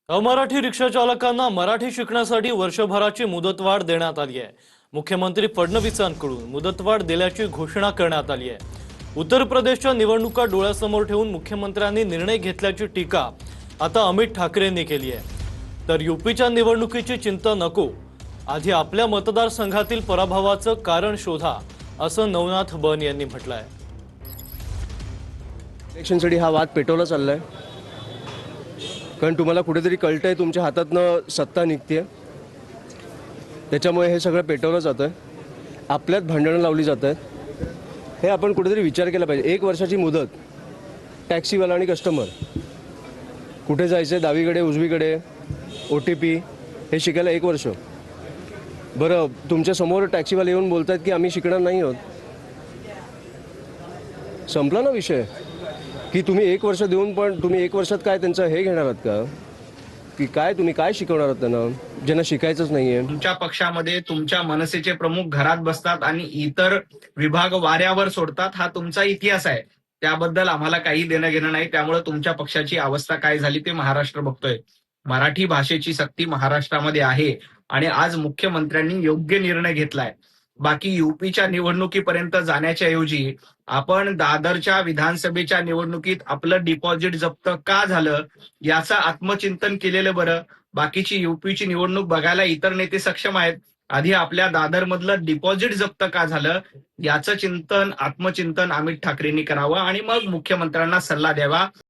अमराठी रिक्षा चालकांना मराठी शिकण्यासाठी वर्षभराची मुदतवाढ देण्यात आली आहे। मुख्यमंत्री फडणवीसांकडून मुदतवाढ दिल्याची घोषणा करण्यात आली आहे। उत्तर प्रदेशच्या निवडणुका डोळ्यासमोर ठेवून मुख्यमंत्र्यांनी निर्णय घेतल्याची टीका आता अमित ठाकरेंनी केली आहे। तर यूपीच्या निवडणुकीची चिंता नको, आधी आपल्या मतदारसंघातील पराभवाचं कारण शोधा, असं नवनाथ बन यांनी म्हटलंय। इलेक्शनसाठी हा वाद पेटवला चाललाय, कारण तुम्हाला कुठेतरी कळतंय तुमच्या हातातनं सत्ता निघते, त्याच्यामुळे हे सगळं पेटवलं जातं, आपल्यात भांडणं लावली जात आहेत। हे आपण कुठेतरी विचार केला पाहिजे। 1 वर्षाची मुदत, टॅक्सीवाला आणि कस्टमर कुठे जायचं, डावीकडे उजवीकडे, OTP हे शिकायला 1 वर्ष। बरं, तुमच्या समोर टॅक्सीवाले येऊन बोलतात की आम्ही शिकणार नाही आहोत, संपला ना विषय। की तुम्ही 1 वर्ष देऊन पण तुम्ही 1 वर्षात काय त्यांचं हे घेणार आहात का, की काय तुम्ही काय शिकवणार आहात त्यांना, ज्यांना शिकायचंच नाहीये। तुमच्या पक्षामध्ये तुमच्या मनसेचे प्रमुख घरात बसतात आणि इतर विभाग वाऱ्यावर सोडतात, हा तुमचा इतिहास आहे। त्याबद्दल आम्हाला काही देणं घेणं नाही। त्यामुळे तुमच्या पक्षाची अवस्था काय झाली ते महाराष्ट्र बघतोय। मराठी भाषेची सक्ती महाराष्ट्रामध्ये आहे आणि आज मुख्यमंत्र्यांनी योग्य निर्णय घेतलाय। बाकी यूपीच्या निवडणुकीपर्यंत जाण्याच्या ऐवजी आपण दादरच्या विधानसभेच्या निवडणुकीत आपलं डिपॉझिट जप्त का झालं याचं आत्मचिंतन केलेलं बरं। बाकीची यूपीची निवडणूक बघायला इतर नेते सक्षम आहेत, आधी आपल्या दादर मधलं डिपॉझिट जप्त का झालं याचं चिंतन, आत्मचिंतन अमित ठाकरेंनी करावं आणि मग मुख्यमंत्र्यांना सल्ला द्यावा।